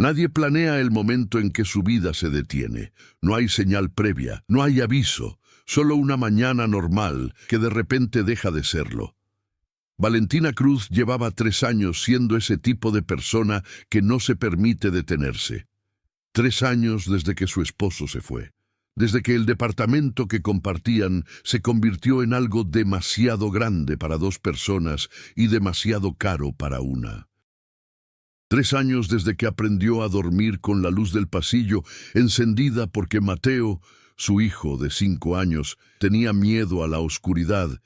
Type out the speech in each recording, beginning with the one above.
Nadie planea el momento en que su vida se detiene. No hay señal previa, no hay aviso, solo una mañana normal que de repente deja de serlo. Valentina Cruz llevaba 3 años siendo ese tipo de persona que no se permite detenerse. 3 años desde que su esposo se fue, desde que el departamento que compartían se convirtió en algo demasiado grande para 2 personas y demasiado caro para una. 3 años desde que aprendió a dormir con la luz del pasillo encendida porque Mateo, su hijo de 5 años, tenía miedo a la oscuridad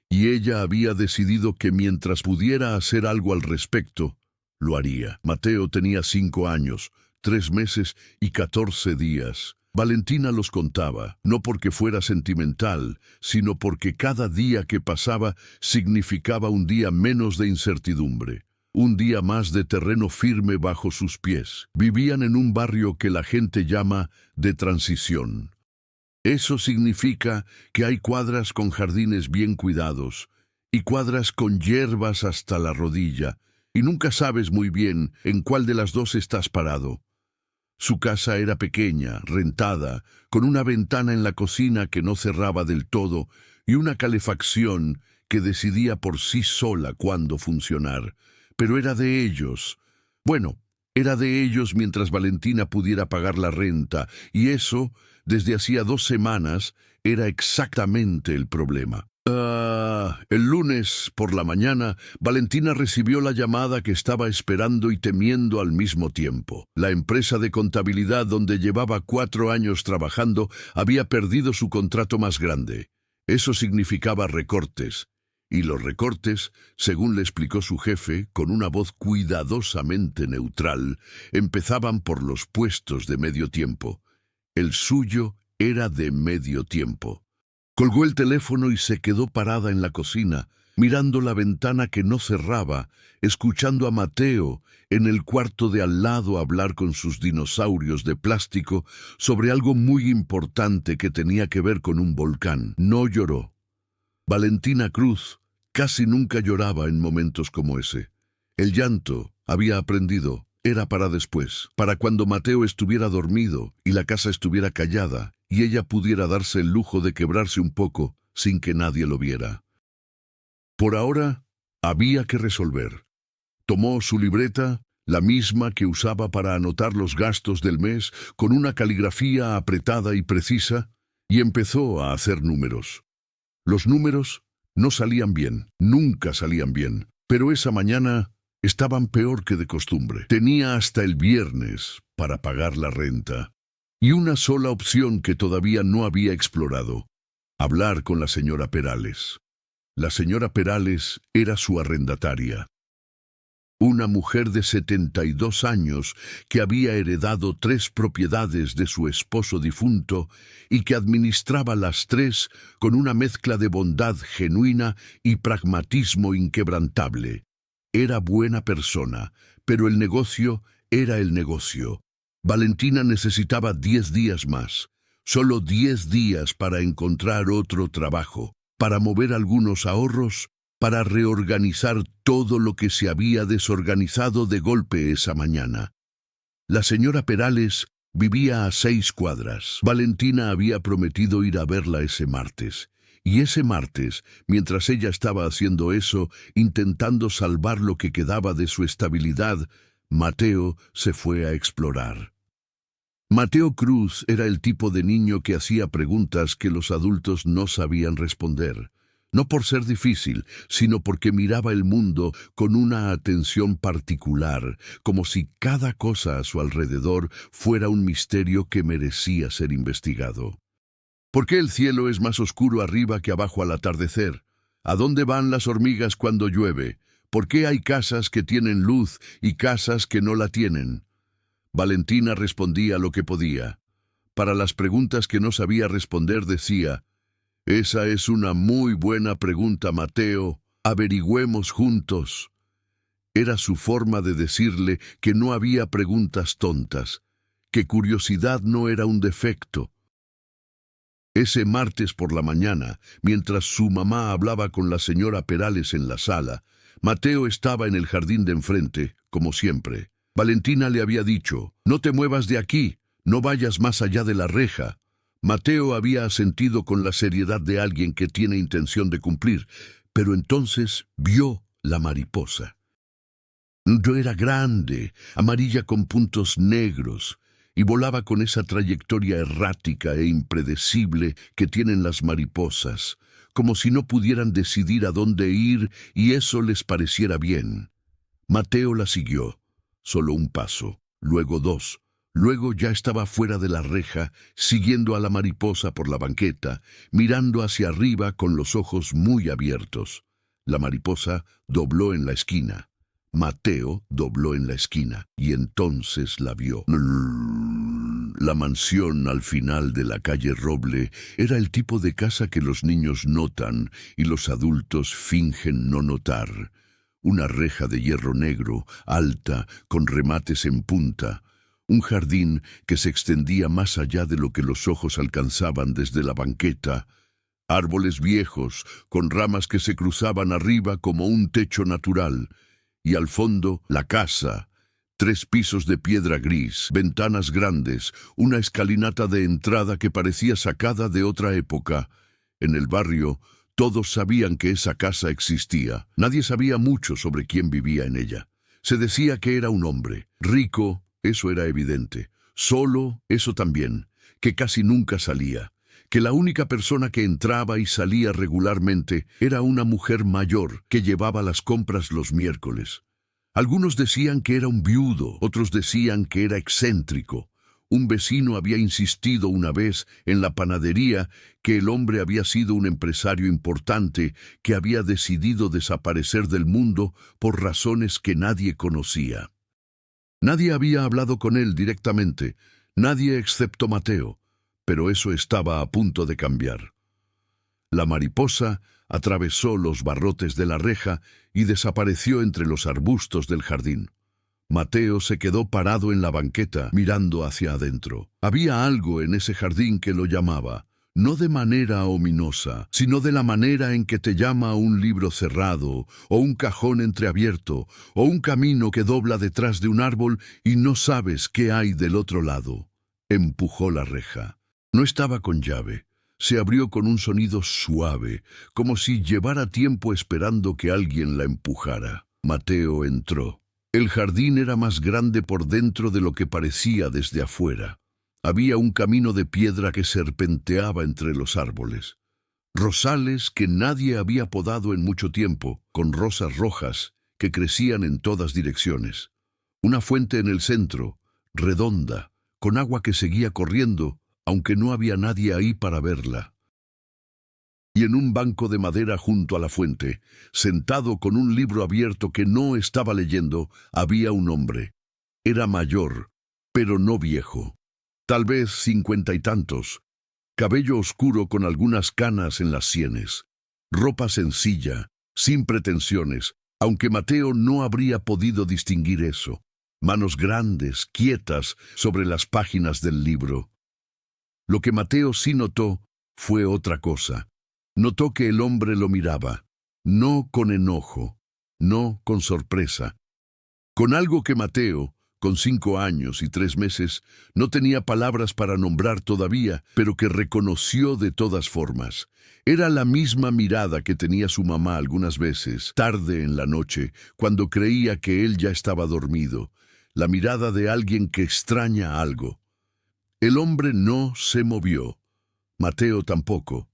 y ella había decidido que mientras pudiera hacer algo al respecto, lo haría. Mateo tenía 5 años, 3 meses y 14 días. Valentina los contaba, no porque fuera sentimental, sino porque cada día que pasaba significaba un día menos de incertidumbre. Un día más de terreno firme bajo sus pies. Vivían en un barrio que la gente llama de transición. Eso significa que hay cuadras con jardines bien cuidados y cuadras con hierbas hasta la rodilla, y nunca sabes muy bien en cuál de las dos estás parado. Su casa era pequeña, rentada, con una ventana en la cocina que no cerraba del todo y una calefacción que decidía por sí sola cuándo funcionar. Pero era de ellos. Bueno, era de ellos mientras Valentina pudiera pagar la renta, y eso, desde hacía 2 semanas, era exactamente el problema. El lunes, por la mañana, Valentina recibió la llamada que estaba esperando y temiendo al mismo tiempo. La empresa de contabilidad donde llevaba 4 años trabajando había perdido su contrato más grande. Eso significaba recortes. Y los recortes, según le explicó su jefe, con una voz cuidadosamente neutral, empezaban por los puestos de medio tiempo. El suyo era de medio tiempo. Colgó el teléfono y se quedó parada en la cocina, mirando la ventana que no cerraba, escuchando a Mateo en el cuarto de al lado hablar con sus dinosaurios de plástico sobre algo muy importante que tenía que ver con un volcán. No lloró. Valentina Cruz casi nunca lloraba en momentos como ese. El llanto, había aprendido, era para después, para cuando Mateo estuviera dormido y la casa estuviera callada y ella pudiera darse el lujo de quebrarse un poco sin que nadie lo viera. Por ahora, había que resolver. Tomó su libreta, la misma que usaba para anotar los gastos del mes, con una caligrafía apretada y precisa, y empezó a hacer números. Los números no salían bien, nunca salían bien, pero esa mañana estaban peor que de costumbre. Tenía hasta el viernes para pagar la renta. Y una sola opción que todavía no había explorado: hablar con la señora Perales. La señora Perales era su arrendataria. Una mujer de 72 años que había heredado 3 propiedades de su esposo difunto y que administraba las 3 con una mezcla de bondad genuina y pragmatismo inquebrantable. Era buena persona, pero el negocio era el negocio. Valentina necesitaba 10 días más, solo 10 días para encontrar otro trabajo, para mover algunos ahorros, para reorganizar todo lo que se había desorganizado de golpe esa mañana. La señora Perales vivía a 6 cuadras. Valentina había prometido ir a verla ese martes. Y ese martes, mientras ella estaba haciendo eso, intentando salvar lo que quedaba de su estabilidad, Mateo se fue a explorar. Mateo Cruz era el tipo de niño que hacía preguntas que los adultos no sabían responder. No por ser difícil, sino porque miraba el mundo con una atención particular, como si cada cosa a su alrededor fuera un misterio que merecía ser investigado. ¿Por qué el cielo es más oscuro arriba que abajo al atardecer? ¿A dónde van las hormigas cuando llueve? ¿Por qué hay casas que tienen luz y casas que no la tienen? Valentina respondía lo que podía. Para las preguntas que no sabía responder decía: «Esa es una muy buena pregunta, Mateo. Averigüemos juntos». Era su forma de decirle que no había preguntas tontas, que curiosidad no era un defecto. Ese martes por la mañana, mientras su mamá hablaba con la señora Perales en la sala, Mateo estaba en el jardín de enfrente, como siempre. Valentina le había dicho, «No te muevas de aquí, no vayas más allá de la reja». Mateo había asentido con la seriedad de alguien que tiene intención de cumplir, pero entonces vio la mariposa. Yo era grande, amarilla con puntos negros, y volaba con esa trayectoria errática e impredecible que tienen las mariposas, como si no pudieran decidir a dónde ir y eso les pareciera bien. Mateo la siguió, solo un paso, luego dos. Luego ya estaba fuera de la reja, siguiendo a la mariposa por la banqueta, mirando hacia arriba con los ojos muy abiertos. La mariposa dobló en la esquina. Mateo dobló en la esquina y entonces la vio. La mansión al final de la calle Roble era el tipo de casa que los niños notan y los adultos fingen no notar. Una reja de hierro negro, alta, con remates en punta. Un jardín que se extendía más allá de lo que los ojos alcanzaban desde la banqueta. Árboles viejos, con ramas que se cruzaban arriba como un techo natural. Y al fondo, la casa. 3 pisos de piedra gris, ventanas grandes, una escalinata de entrada que parecía sacada de otra época. En el barrio, todos sabían que esa casa existía. Nadie sabía mucho sobre quién vivía en ella. Se decía que era un hombre, rico, eso era evidente. Solo, eso también, que casi nunca salía. Que la única persona que entraba y salía regularmente era una mujer mayor que llevaba las compras los miércoles. Algunos decían que era un viudo, otros decían que era excéntrico. Un vecino había insistido una vez en la panadería que el hombre había sido un empresario importante que había decidido desaparecer del mundo por razones que nadie conocía. Nadie había hablado con él directamente, nadie excepto Mateo, pero eso estaba a punto de cambiar. La mariposa atravesó los barrotes de la reja y desapareció entre los arbustos del jardín. Mateo se quedó parado en la banqueta, mirando hacia adentro. Había algo en ese jardín que lo llamaba, no de manera ominosa, sino de la manera en que te llama un libro cerrado, o un cajón entreabierto, o un camino que dobla detrás de un árbol y no sabes qué hay del otro lado. Empujó la reja. No estaba con llave. Se abrió con un sonido suave, como si llevara tiempo esperando que alguien la empujara. Mateo entró. El jardín era más grande por dentro de lo que parecía desde afuera. Había un camino de piedra que serpenteaba entre los árboles. Rosales que nadie había podado en mucho tiempo, con rosas rojas que crecían en todas direcciones. Una fuente en el centro, redonda, con agua que seguía corriendo, aunque no había nadie ahí para verla. Y en un banco de madera junto a la fuente, sentado con un libro abierto que no estaba leyendo, había un hombre. Era mayor, pero no viejo. Tal vez 50 y tantos. Cabello oscuro con algunas canas en las sienes. Ropa sencilla, sin pretensiones, aunque Mateo no habría podido distinguir eso. Manos grandes, quietas, sobre las páginas del libro. Lo que Mateo sí notó fue otra cosa. Notó que el hombre lo miraba, no con enojo, no con sorpresa, con algo que Mateo, con 5 años y 3 meses, no tenía palabras para nombrar todavía, pero que reconoció de todas formas. Era la misma mirada que tenía su mamá algunas veces, tarde en la noche, cuando creía que él ya estaba dormido, la mirada de alguien que extraña algo. El hombre no se movió, Mateo tampoco.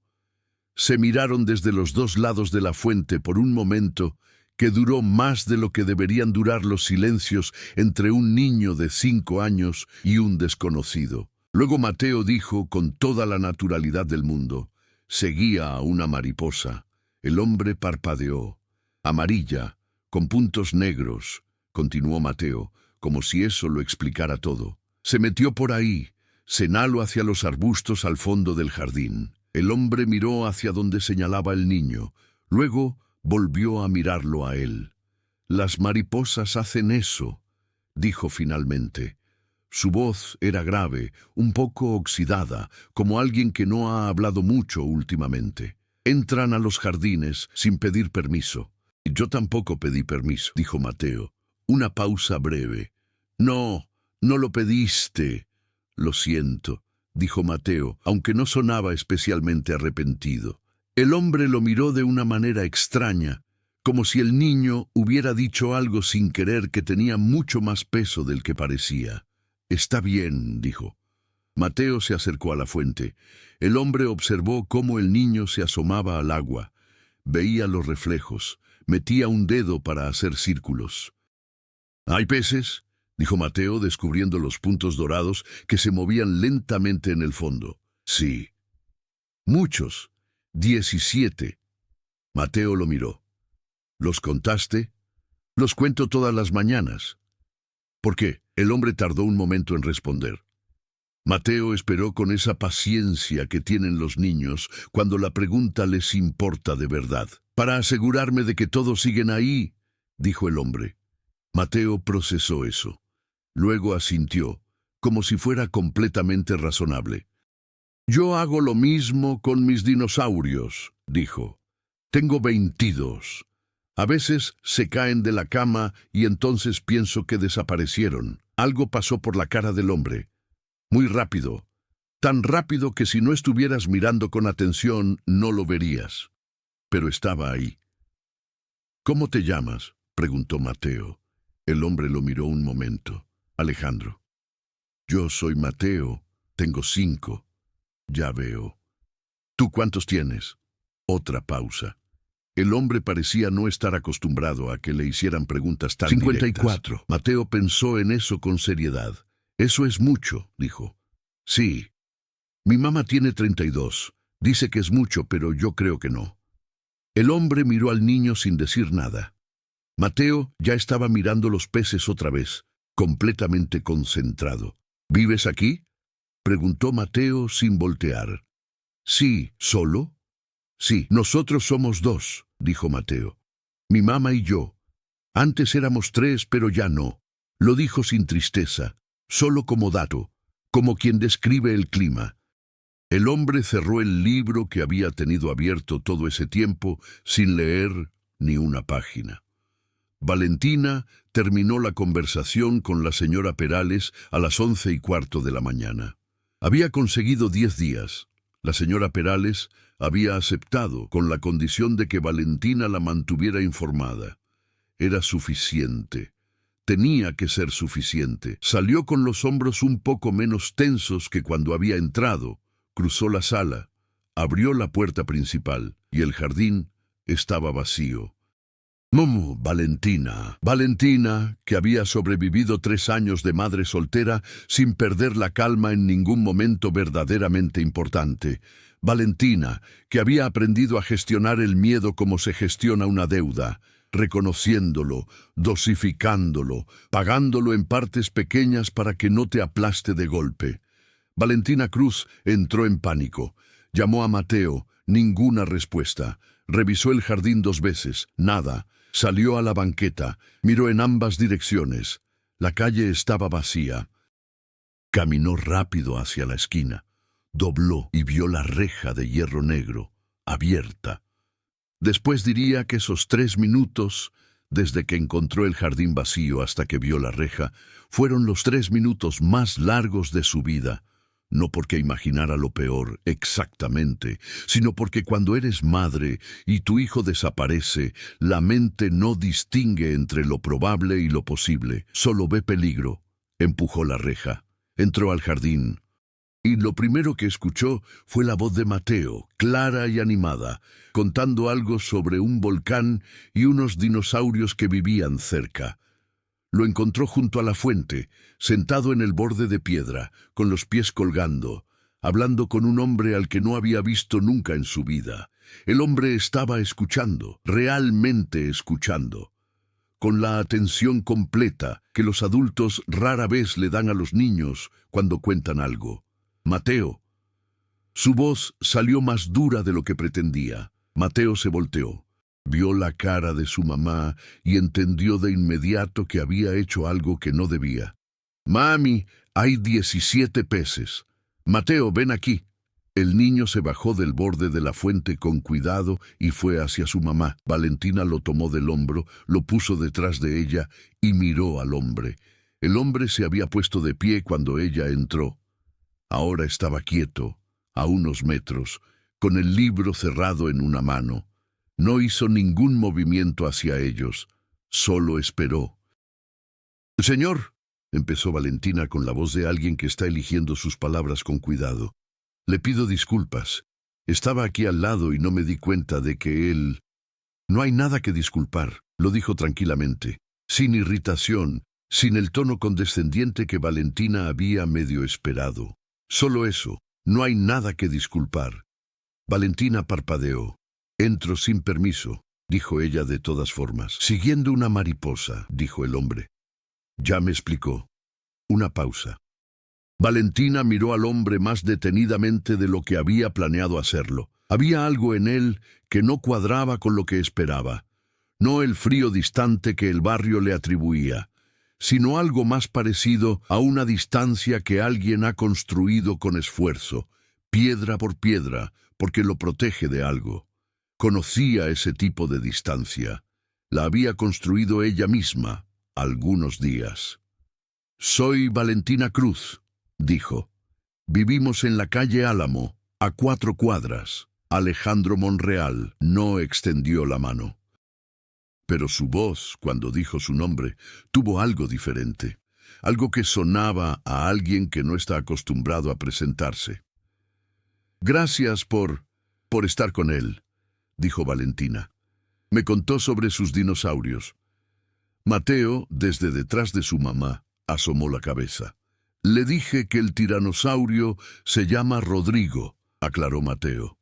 Se miraron desde los 2 lados de la fuente por un momento que duró más de lo que deberían durar los silencios entre un niño de 5 años y un desconocido. Luego Mateo dijo con toda la naturalidad del mundo, seguía a una mariposa. El hombre parpadeó. Amarilla, con puntos negros, continuó Mateo, como si eso lo explicara todo. Se metió por ahí, señaló hacia los arbustos al fondo del jardín. El hombre miró hacia donde señalaba el niño. Luego volvió a mirarlo a él. «Las mariposas hacen eso», dijo finalmente. Su voz era grave, un poco oxidada, como alguien que no ha hablado mucho últimamente. «Entran a los jardines sin pedir permiso». «Yo tampoco pedí permiso», dijo Mateo. Una pausa breve. No, no lo pediste. Lo siento, dijo Mateo, aunque no sonaba especialmente arrepentido. El hombre lo miró de una manera extraña, como si el niño hubiera dicho algo sin querer que tenía mucho más peso del que parecía. Está bien, dijo. Mateo se acercó a la fuente. El hombre observó cómo el niño se asomaba al agua. Veía los reflejos. Metía un dedo para hacer círculos. ¿Hay peces?, dijo Mateo, descubriendo los puntos dorados que se movían lentamente en el fondo. Sí. Muchos. 17. Mateo lo miró. ¿Los contaste? Los cuento todas las mañanas. ¿Por qué? El hombre tardó un momento en responder. Mateo esperó con esa paciencia que tienen los niños cuando la pregunta les importa de verdad. Para asegurarme de que todos siguen ahí, dijo el hombre. Mateo procesó eso. Luego asintió, como si fuera completamente razonable. Yo hago lo mismo con mis dinosaurios, dijo. Tengo 22. A veces se caen de la cama y entonces pienso que desaparecieron. Algo pasó por la cara del hombre. Muy rápido. Tan rápido que si no estuvieras mirando con atención no lo verías. Pero estaba ahí. ¿Cómo te llamas?, preguntó Mateo. El hombre lo miró un momento. Alejandro. Yo soy Mateo. Tengo 5. Ya veo. ¿Tú cuántos tienes? Otra pausa. El hombre parecía no estar acostumbrado a que le hicieran preguntas tan 54. Directas. Mateo pensó en eso con seriedad. Eso es mucho, dijo. Sí. Mi mamá tiene 32. Dice que es mucho, pero yo creo que no. El hombre miró al niño sin decir nada. Mateo ya estaba mirando los peces otra vez, completamente concentrado. ¿Vives aquí?, preguntó Mateo sin voltear. Sí. ¿Solo? Sí, nosotros somos 2, dijo Mateo. Mi mamá y yo. Antes éramos 3, pero ya no. Lo dijo sin tristeza, solo como dato, como quien describe el clima. El hombre cerró el libro que había tenido abierto todo ese tiempo sin leer ni una página. Valentina terminó la conversación con la señora Perales a las 11:15 de la mañana. Había conseguido 10 días. La señora Perales había aceptado con la condición de que Valentina la mantuviera informada. Era suficiente. Tenía que ser suficiente. Salió con los hombros un poco menos tensos que cuando había entrado. Cruzó la sala, abrió la puerta principal y el jardín estaba vacío. Valentina, que había sobrevivido 3 años de madre soltera sin perder la calma en ningún momento verdaderamente importante. Valentina, que había aprendido a gestionar el miedo como se gestiona una deuda, reconociéndolo, dosificándolo, pagándolo en partes pequeñas para que no te aplaste de golpe. Valentina Cruz entró en pánico. Llamó a Mateo, ninguna respuesta. Revisó el jardín 2 veces, nada. Salió a la banqueta, miró en ambas direcciones. La calle estaba vacía. Caminó rápido hacia la esquina. Dobló y vio la reja de hierro negro, abierta. Después diría que esos 3 minutos, desde que encontró el jardín vacío hasta que vio la reja, fueron los 3 minutos más largos de su vida. No porque imaginara lo peor, exactamente, sino porque cuando eres madre y tu hijo desaparece, la mente no distingue entre lo probable y lo posible, solo ve peligro. Empujó la reja, entró al jardín, y lo primero que escuchó fue la voz de Mateo, clara y animada, contando algo sobre un volcán y unos dinosaurios que vivían cerca. Lo encontró junto a la fuente, sentado en el borde de piedra, con los pies colgando, hablando con un hombre al que no había visto nunca en su vida. El hombre estaba escuchando, realmente escuchando, con la atención completa que los adultos rara vez le dan a los niños cuando cuentan algo. Mateo. Su voz salió más dura de lo que pretendía. Mateo se volteó. Vio la cara de su mamá y entendió de inmediato que había hecho algo que no debía. «Mami, hay 17 peces. Mateo, ven aquí». El niño se bajó del borde de la fuente con cuidado y fue hacia su mamá. Valentina lo tomó del hombro, lo puso detrás de ella y miró al hombre. El hombre se había puesto de pie cuando ella entró. Ahora estaba quieto, a unos metros, con el libro cerrado en una mano. No hizo ningún movimiento hacia ellos, solo esperó. «Señor», empezó Valentina con la voz de alguien que está eligiendo sus palabras con cuidado. «Le pido disculpas. Estaba aquí al lado y no me di cuenta de que él...» «No hay nada que disculpar», lo dijo tranquilamente, sin irritación, sin el tono condescendiente que Valentina había medio esperado. «Solo eso, no hay nada que disculpar». Valentina parpadeó. «Entro sin permiso», dijo ella de todas formas. «Siguiendo una mariposa», dijo el hombre. «Ya me explicó». Una pausa. Valentina miró al hombre más detenidamente de lo que había planeado hacerlo. Había algo en él que no cuadraba con lo que esperaba. No el frío distante que el barrio le atribuía, sino algo más parecido a una distancia que alguien ha construido con esfuerzo, piedra por piedra, porque lo protege de algo. Conocía ese tipo de distancia. La había construido ella misma, algunos días. «Soy Valentina Cruz», dijo. «Vivimos en la calle Álamo, a 4 cuadras. Alejandro Monreal no extendió la mano». Pero su voz, cuando dijo su nombre, tuvo algo diferente, algo que sonaba a alguien que no está acostumbrado a presentarse. «Gracias por estar con él», dijo Valentina. «Me contó sobre sus dinosaurios». Mateo, desde detrás de su mamá, asomó la cabeza. «Le dije que el tiranosaurio se llama Rodrigo», aclaró Mateo.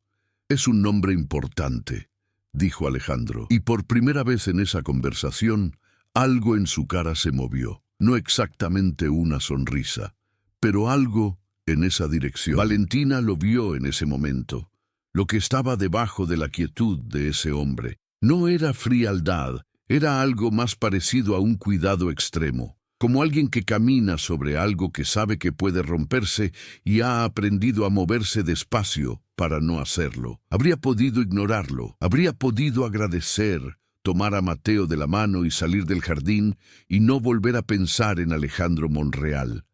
«Es un nombre importante», dijo Alejandro, y por primera vez en esa conversación, algo en su cara se movió. No exactamente una sonrisa, pero algo en esa dirección. Valentina lo vio en ese momento. Lo que estaba debajo de la quietud de ese hombre no era frialdad, era algo más parecido a un cuidado extremo, como alguien que camina sobre algo que sabe que puede romperse y ha aprendido a moverse despacio para no hacerlo. Habría podido ignorarlo, habría podido agradecer, tomar a Mateo de la mano y salir del jardín y no volver a pensar en Alejandro Monreal.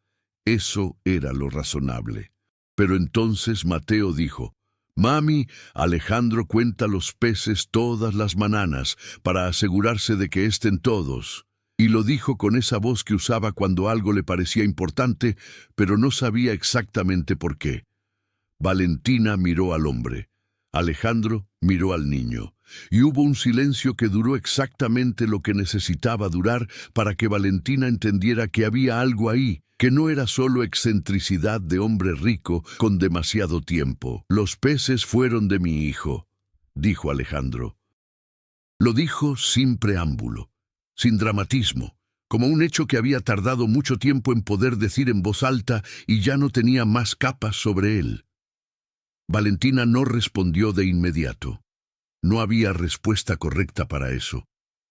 Eso era lo razonable. Pero entonces Mateo dijo: «Mami, Alejandro cuenta los peces todas las mañanas para asegurarse de que estén todos». Y lo dijo con esa voz que usaba cuando algo le parecía importante, pero no sabía exactamente por qué. Valentina miró al hombre. Alejandro miró al niño. Y hubo un silencio que duró exactamente lo que necesitaba durar para que Valentina entendiera que había algo ahí, que no era solo excentricidad de hombre rico con demasiado tiempo. «Los peces fueron de mi hijo», dijo Alejandro. Lo dijo sin preámbulo, sin dramatismo, como un hecho que había tardado mucho tiempo en poder decir en voz alta y ya no tenía más capas sobre él. Valentina no respondió de inmediato. No había respuesta correcta para eso.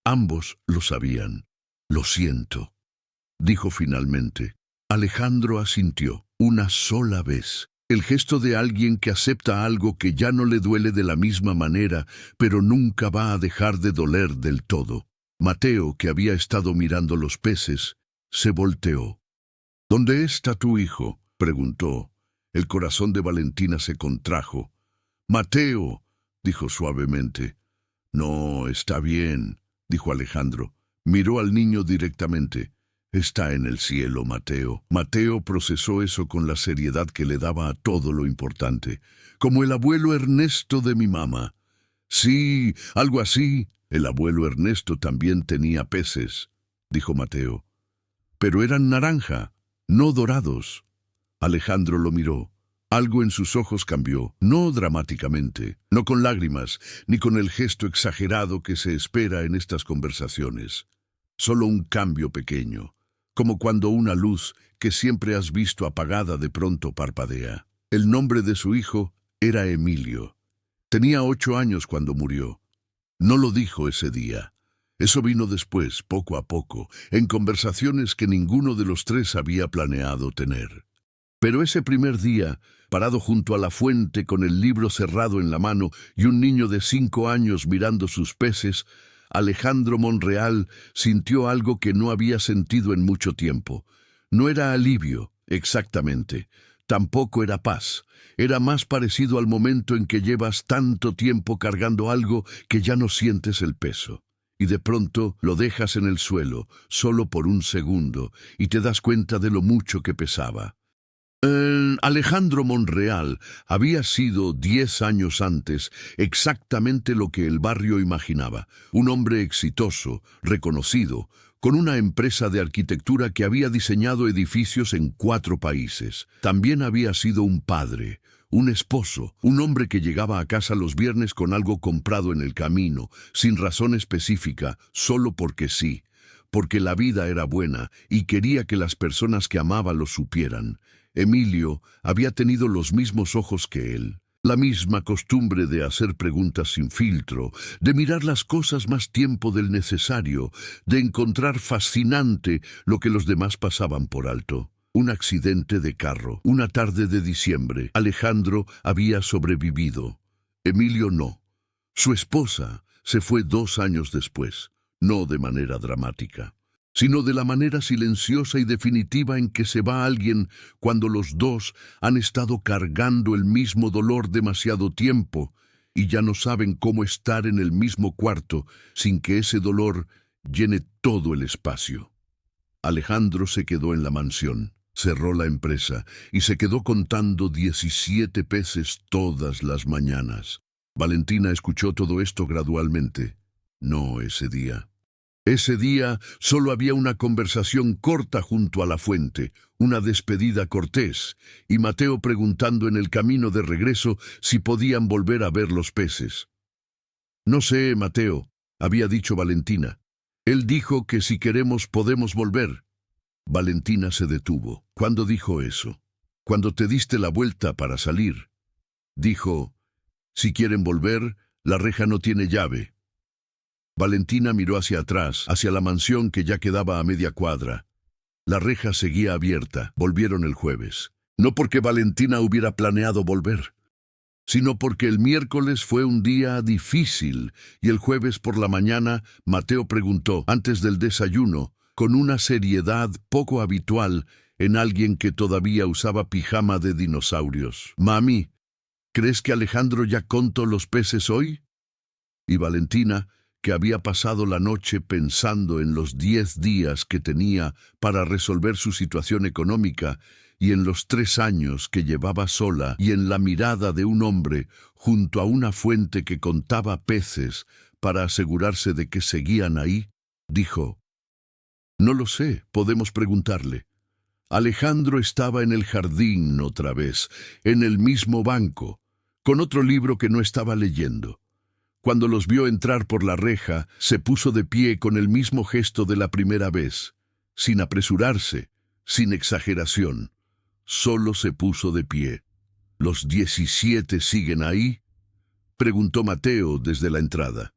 Ambos lo sabían. «Lo siento», dijo finalmente. Alejandro asintió, una sola vez. El gesto de alguien que acepta algo que ya no le duele de la misma manera, pero nunca va a dejar de doler del todo. Mateo, que había estado mirando los peces, se volteó. «¿Dónde está tu hijo?», preguntó. El corazón de Valentina se contrajo. «Mateo», dijo suavemente. «No, está bien», dijo Alejandro. Miró al niño directamente. «Está en el cielo, Mateo». Mateo procesó eso con la seriedad que le daba a todo lo importante. «Como el abuelo Ernesto de mi mamá». «Sí, algo así». «El abuelo Ernesto también tenía peces», dijo Mateo. «Pero eran naranja, no dorados». Alejandro lo miró. Algo en sus ojos cambió, no dramáticamente, no con lágrimas, ni con el gesto exagerado que se espera en estas conversaciones. Solo un cambio pequeño, como cuando una luz que siempre has visto apagada de pronto parpadea. El nombre de su hijo era Emilio. Tenía 8 años cuando murió. No lo dijo ese día. Eso vino después, poco a poco, en conversaciones que ninguno de los tres había planeado tener. Pero ese primer día, parado junto a la fuente con el libro cerrado en la mano y un niño de 5 años mirando sus peces, Alejandro Monreal sintió algo que no había sentido en mucho tiempo. No era alivio, exactamente. Tampoco era paz. Era más parecido al momento en que llevas tanto tiempo cargando algo que ya no sientes el peso. Y de pronto lo dejas en el suelo, solo por un segundo, y te das cuenta de lo mucho que pesaba. Alejandro Monreal había sido 10 años antes exactamente lo que el barrio imaginaba. Un hombre exitoso, reconocido, con una empresa de arquitectura que había diseñado edificios en 4 países. También había sido un padre, un esposo, un hombre que llegaba a casa los viernes con algo comprado en el camino, sin razón específica, solo porque sí, porque la vida era buena y quería que las personas que amaba lo supieran. Emilio había tenido los mismos ojos que él, la misma costumbre de hacer preguntas sin filtro, de mirar las cosas más tiempo del necesario, de encontrar fascinante lo que los demás pasaban por alto. Un accidente de carro, una tarde de diciembre. Alejandro había sobrevivido. Emilio no. Su esposa se fue 2 años después, no de manera dramática, sino de la manera silenciosa y definitiva en que se va alguien cuando los dos han estado cargando el mismo dolor demasiado tiempo y ya no saben cómo estar en el mismo cuarto sin que ese dolor llene todo el espacio. Alejandro se quedó en la mansión, cerró la empresa y se quedó contando 17 peces todas las mañanas. Valentina escuchó todo esto gradualmente. No ese día. Ese día solo había una conversación corta junto a la fuente, una despedida cortés, y Mateo preguntando en el camino de regreso si podían volver a ver los peces. No sé, Mateo, había dicho Valentina. Él dijo que si queremos podemos volver. Valentina se detuvo. ¿Cuándo dijo eso? Cuando te diste la vuelta para salir. Dijo, si quieren volver, la reja no tiene llave. Valentina miró hacia atrás, hacia la mansión que ya quedaba a media cuadra. La reja seguía abierta. Volvieron el jueves. No porque Valentina hubiera planeado volver, sino porque el miércoles fue un día difícil y el jueves por la mañana Mateo preguntó, antes del desayuno, con una seriedad poco habitual en alguien que todavía usaba pijama de dinosaurios. «Mami, ¿crees que Alejandro ya contó los peces hoy?» Y Valentina, que había pasado la noche pensando en los 10 días que tenía para resolver su situación económica y en los 3 años que llevaba sola y en la mirada de un hombre junto a una fuente que contaba peces para asegurarse de que seguían ahí, dijo, «No lo sé, podemos preguntarle». Alejandro estaba en el jardín otra vez, en el mismo banco, con otro libro que no estaba leyendo. Cuando los vio entrar por la reja, se puso de pie con el mismo gesto de la primera vez, sin apresurarse, sin exageración. Solo se puso de pie. ¿Los 17 siguen ahí?, preguntó Mateo desde la entrada.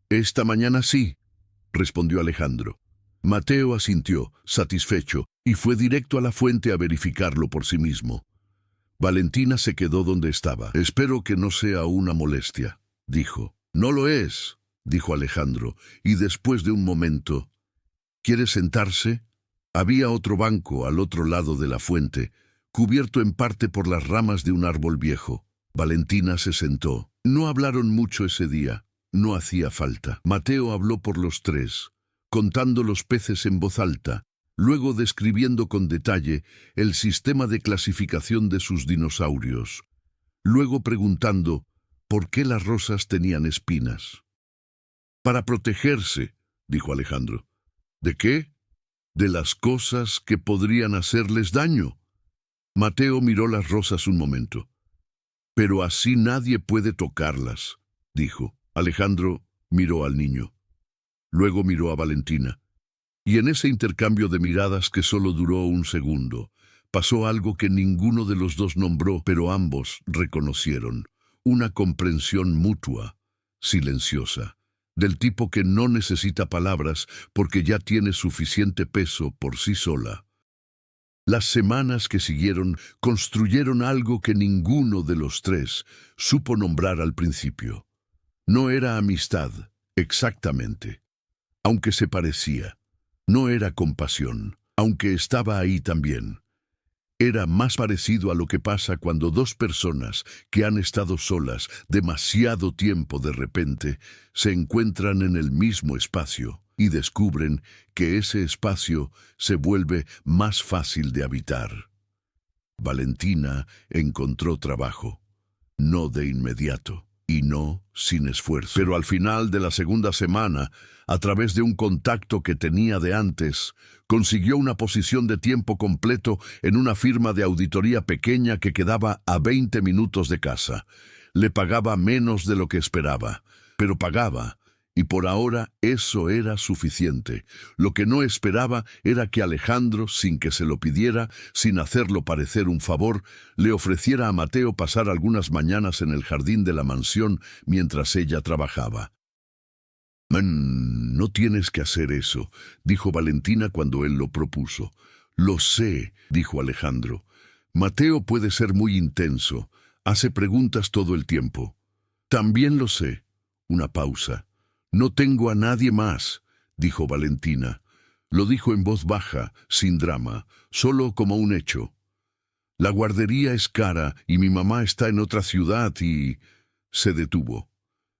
«Esta mañana sí», respondió Alejandro. Mateo asintió, satisfecho, y fue directo a la fuente a verificarlo por sí mismo. Valentina se quedó donde estaba. «Espero que no sea una molestia», dijo. «No lo es», dijo Alejandro, y después de un momento, «¿Quiere sentarse?» Había otro banco al otro lado de la fuente, cubierto en parte por las ramas de un árbol viejo. Valentina se sentó. No hablaron mucho ese día. No hacía falta. Mateo habló por los 3, contando los peces en voz alta, luego describiendo con detalle el sistema de clasificación de sus dinosaurios, luego preguntando ¿por qué las rosas tenían espinas? «Para protegerse», dijo Alejandro. «¿De qué?» «De las cosas que podrían hacerles daño». Mateo miró las rosas un momento. «Pero así nadie puede tocarlas», dijo. Alejandro miró al niño. Luego miró a Valentina. Y en ese intercambio de miradas que solo duró un segundo, pasó algo que ninguno de los dos nombró, pero ambos reconocieron. Una comprensión mutua, silenciosa, del tipo que no necesita palabras porque ya tiene suficiente peso por sí sola. Las semanas que siguieron construyeron algo que ninguno de los 3 supo nombrar al principio. No era amistad, Exactamente. Aunque se parecía. No era compasión, aunque estaba ahí también. Era más parecido a lo que pasa cuando dos personas que han estado solas demasiado tiempo de repente se encuentran en el mismo espacio y descubren que ese espacio se vuelve más fácil de habitar. Valentina encontró trabajo, no de inmediato y no sin esfuerzo. Pero al final de la segunda semana, a través de un contacto que tenía de antes, consiguió una posición de tiempo completo en una firma de auditoría pequeña que quedaba a 20 minutos de casa. Le pagaba menos de lo que esperaba, pero pagaba, y por ahora eso era suficiente. Lo que no esperaba era que Alejandro, sin que se lo pidiera, sin hacerlo parecer un favor, le ofreciera a Mateo pasar algunas mañanas en el jardín de la mansión mientras ella trabajaba. No tienes que hacer eso, dijo Valentina cuando él lo propuso. Lo sé, dijo Alejandro. Mateo puede ser muy intenso, hace preguntas todo el tiempo. También lo sé. Una pausa. No tengo a nadie más, dijo Valentina. Lo dijo en voz baja, sin drama, solo como un hecho. La guardería es cara y mi mamá está en otra ciudad y... Se detuvo.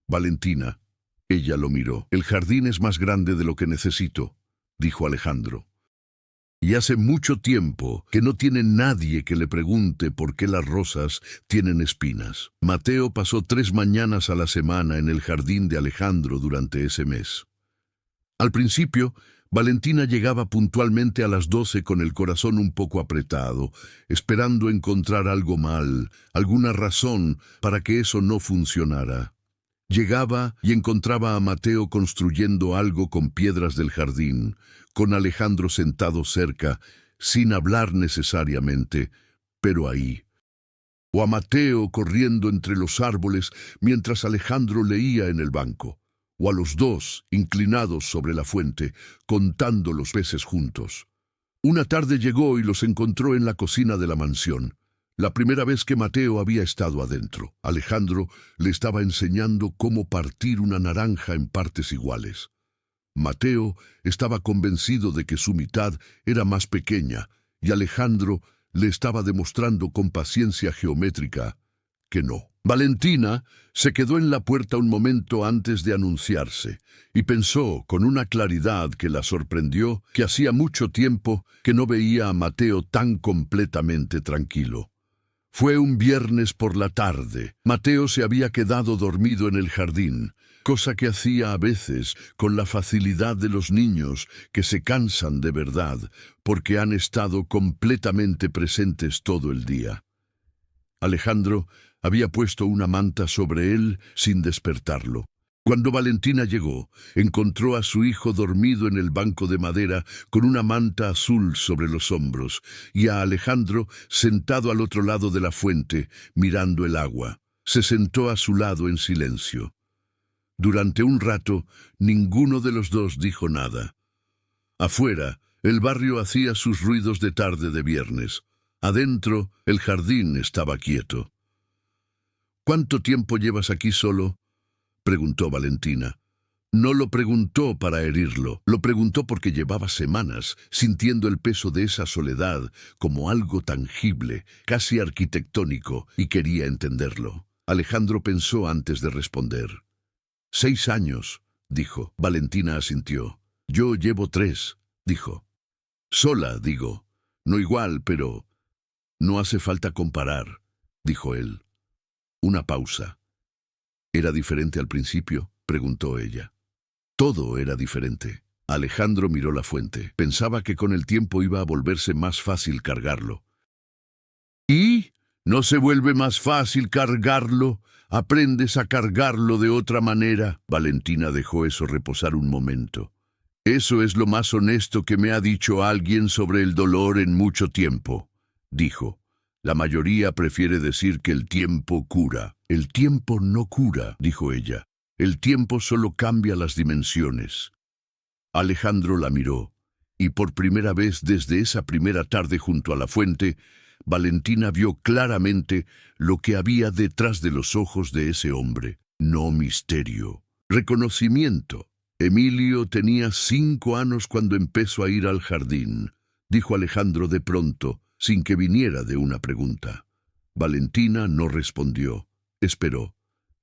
Valentina. Ella lo miró. El jardín es más grande de lo que necesito, dijo Alejandro. Y hace mucho tiempo que no tiene nadie que le pregunte por qué las rosas tienen espinas. Mateo pasó 3 mañanas a la semana en el jardín de Alejandro durante ese mes. Al principio, Valentina llegaba puntualmente a las 12 con el corazón un poco apretado, esperando encontrar algo mal, alguna razón para que eso no funcionara. Llegaba y encontraba a Mateo construyendo algo con piedras del jardín, con Alejandro sentado cerca, sin hablar necesariamente, pero ahí. O a Mateo corriendo entre los árboles mientras Alejandro leía en el banco. O a los dos inclinados sobre la fuente, contando los peces juntos. Una tarde llegó y los encontró en la cocina de la mansión. La primera vez que Mateo había estado adentro. Alejandro le estaba enseñando cómo partir una naranja en partes iguales. Mateo estaba convencido de que su mitad era más pequeña y Alejandro le estaba demostrando con paciencia geométrica que no. Valentina se quedó en la puerta un momento antes de anunciarse y pensó con una claridad que la sorprendió que hacía mucho tiempo que no veía a Mateo tan completamente tranquilo. Fue un viernes por la tarde. Mateo se había quedado dormido en el jardín, cosa que hacía a veces con la facilidad de los niños que se cansan de verdad porque han estado completamente presentes todo el día. Alejandro había puesto una manta sobre él sin despertarlo. Cuando Valentina llegó, encontró a su hijo dormido en el banco de madera con una manta azul sobre los hombros y a Alejandro sentado al otro lado de la fuente, mirando el agua. Se sentó a su lado en silencio. Durante un rato, ninguno de los dos dijo nada. Afuera, el barrio hacía sus ruidos de tarde de viernes. Adentro, el jardín estaba quieto. ¿Cuánto tiempo llevas aquí solo?, preguntó Valentina. No lo preguntó para herirlo, lo preguntó porque llevaba semanas sintiendo el peso de esa soledad como algo tangible, casi arquitectónico, y quería entenderlo. Alejandro pensó antes de responder. 6 años, dijo. Valentina asintió. Yo llevo 3, dijo. Sola, digo. No igual, pero... No hace falta comparar, dijo él. Una pausa. ¿Era diferente al principio?, preguntó ella. Todo era diferente. Alejandro miró la fuente. Pensaba que con el tiempo iba a volverse más fácil cargarlo. ¿Y? ¿No se vuelve más fácil cargarlo? ¿Aprendes a cargarlo de otra manera? Valentina dejó eso reposar un momento. Eso es lo más honesto que me ha dicho alguien sobre el dolor en mucho tiempo, dijo. La mayoría prefiere decir que el tiempo cura. El tiempo no cura, dijo ella. El tiempo solo cambia las dimensiones. Alejandro la miró, y por primera vez desde esa primera tarde junto a la fuente, Valentina vio claramente lo que había detrás de los ojos de ese hombre. No misterio, Reconocimiento. Emilio tenía 5 años cuando empezó a ir al jardín, dijo Alejandro de pronto, sin que viniera de una pregunta. Valentina no respondió. Esperó.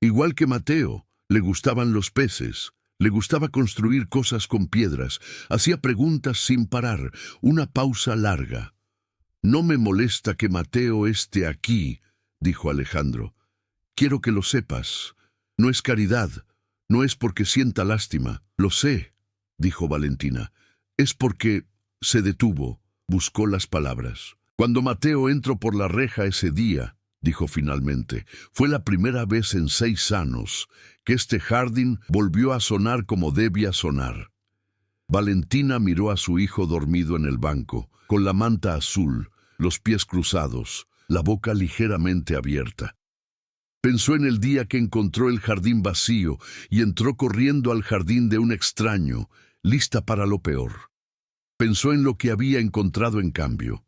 Igual que Mateo, le gustaban los peces, le gustaba construir cosas con piedras, hacía preguntas sin parar, una pausa larga. «No me molesta que Mateo esté aquí», dijo Alejandro. «Quiero que lo sepas. No es caridad, no es porque sienta lástima. Lo sé», dijo Valentina. «Es porque…» Se detuvo, buscó las palabras. «Cuando Mateo entró por la reja ese día», dijo finalmente, «fue la primera vez en 6 años que este jardín volvió a sonar como debía sonar». Valentina miró a su hijo dormido en el banco, con la manta azul, los pies cruzados, la boca ligeramente abierta. Pensó en el día que encontró el jardín vacío y entró corriendo al jardín de un extraño, lista para lo peor. Pensó en lo que había encontrado en cambio.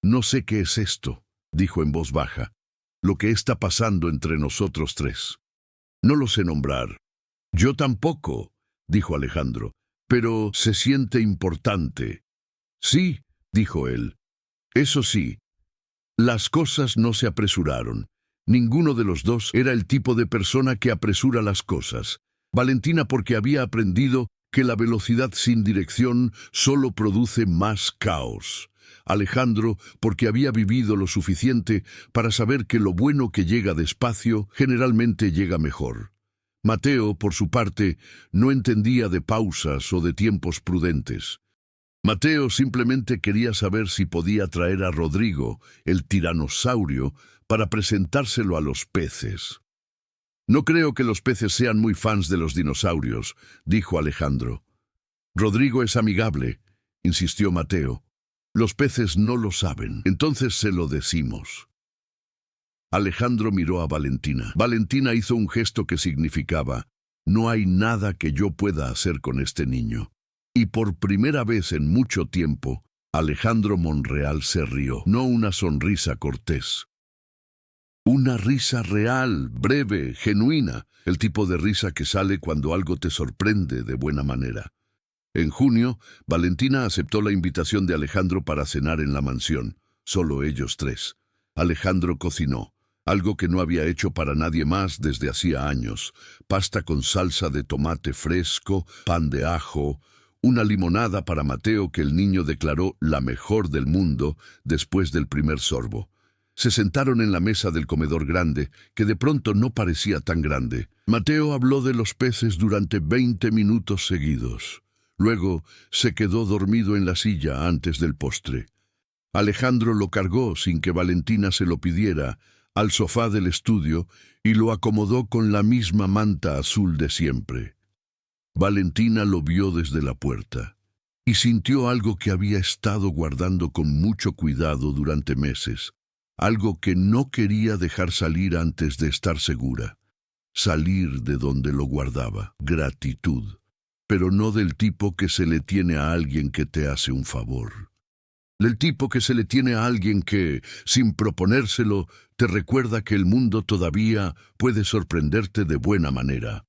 «No sé qué es esto», dijo en voz baja, «lo que está pasando entre nosotros 3. No lo sé nombrar». «Yo tampoco», dijo Alejandro, «pero se siente importante». «Sí», dijo él. «Eso sí, las cosas no se apresuraron. Ninguno de los dos era el tipo de persona que apresura las cosas. Valentina porque había aprendido que la velocidad sin dirección solo produce más caos. Alejandro porque había vivido lo suficiente para saber que lo bueno que llega despacio generalmente llega mejor. Mateo, por su parte, no entendía de pausas o de tiempos prudentes. Mateo simplemente quería saber si podía traer a Rodrigo, el tiranosaurio, para presentárselo a los peces. «No creo que los peces sean muy fans de los dinosaurios», dijo Alejandro. «Rodrigo es amigable», insistió Mateo. «Los peces no lo saben, entonces se lo decimos». Alejandro miró a Valentina. Valentina hizo un gesto que significaba: «No hay nada que yo pueda hacer con este niño». Y por primera vez en mucho tiempo, Alejandro Monreal se rió, no una sonrisa cortés. Una risa real, breve, genuina, el tipo de risa que sale cuando algo te sorprende de buena manera. En junio, Valentina aceptó la invitación de Alejandro para cenar en la mansión, solo ellos 3. Alejandro cocinó, algo que no había hecho para nadie más desde hacía años: pasta con salsa de tomate fresco, pan de ajo, una limonada para Mateo que el niño declaró la mejor del mundo después del primer sorbo. Se sentaron en la mesa del comedor grande, que de pronto no parecía tan grande. Mateo habló de los peces durante 20 minutos seguidos. Luego se quedó dormido en la silla antes del postre. Alejandro lo cargó sin que Valentina se lo pidiera al sofá del estudio y lo acomodó con la misma manta azul de siempre. Valentina lo vio desde la puerta y sintió algo que había estado guardando con mucho cuidado durante meses, algo que no quería dejar salir antes de estar segura, salir de donde lo guardaba: gratitud, pero no del tipo que se le tiene a alguien que te hace un favor. Del tipo que se le tiene a alguien que, sin proponérselo, te recuerda que el mundo todavía puede sorprenderte de buena manera.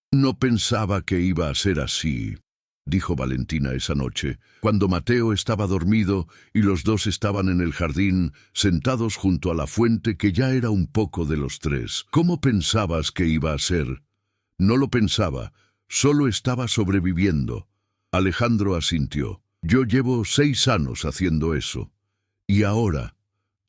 «No pensaba que iba a ser así», dijo Valentina esa noche, cuando Mateo estaba dormido y los dos estaban en el jardín, sentados junto a la fuente que ya era un poco de los 3. «¿Cómo pensabas que iba a ser?» «No lo pensaba, solo estaba sobreviviendo». Alejandro asintió. «Yo llevo 6 años haciendo eso. Y ahora…»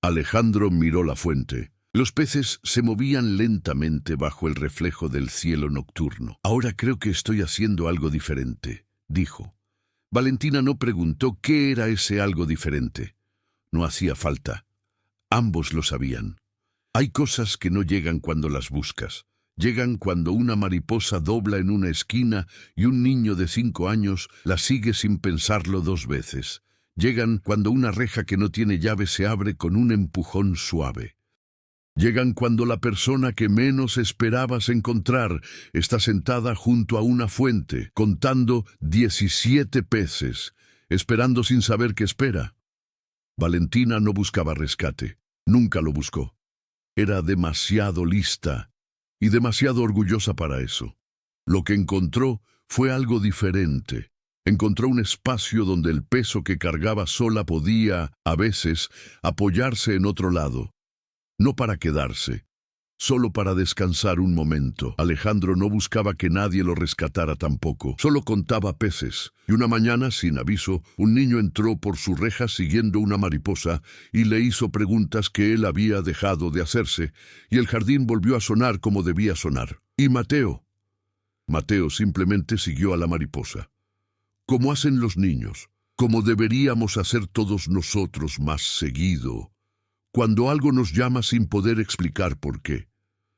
Alejandro miró la fuente. Los peces se movían lentamente bajo el reflejo del cielo nocturno. «Ahora creo que estoy haciendo algo diferente», dijo. Valentina no preguntó qué era ese algo diferente. No hacía falta. Ambos lo sabían. Hay cosas que no llegan cuando las buscas. Llegan cuando una mariposa dobla en una esquina y un niño de 5 años la sigue sin pensarlo 2 veces. Llegan cuando una reja que no tiene llave se abre con un empujón suave. Llegan cuando la persona que menos esperabas encontrar está sentada junto a una fuente, contando 17 peces, esperando sin saber qué espera. Valentina no buscaba rescate, nunca lo buscó. Era demasiado lista y demasiado orgullosa para eso. Lo que encontró fue algo diferente. Encontró un espacio donde el peso que cargaba sola podía, a veces, apoyarse en otro lado. No para quedarse, solo para descansar un momento. Alejandro no buscaba que nadie lo rescatara tampoco. Solo contaba peces. Y una mañana, sin aviso, un niño entró por su reja siguiendo una mariposa y le hizo preguntas que él había dejado de hacerse, y el jardín volvió a sonar como debía sonar. ¿Y Mateo? Mateo simplemente siguió a la mariposa. Como hacen los niños, como deberíamos hacer todos nosotros más seguido. Cuando algo nos llama sin poder explicar por qué.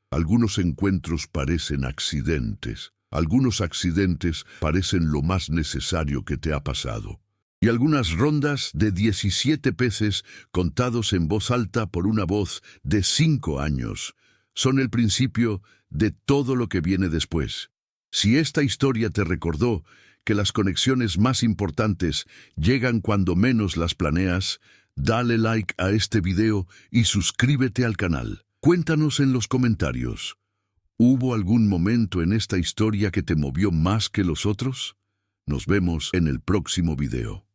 Algunos encuentros parecen accidentes, algunos accidentes parecen lo más necesario que te ha pasado. Y algunas rondas de 17 peces contados en voz alta por una voz de 5 años son el principio de todo lo que viene después. Si esta historia te recordó que las conexiones más importantes llegan cuando menos las planeas, dale like a este video y suscríbete al canal. Cuéntanos en los comentarios, ¿hubo algún momento en esta historia que te movió más que los otros? Nos vemos en el próximo video.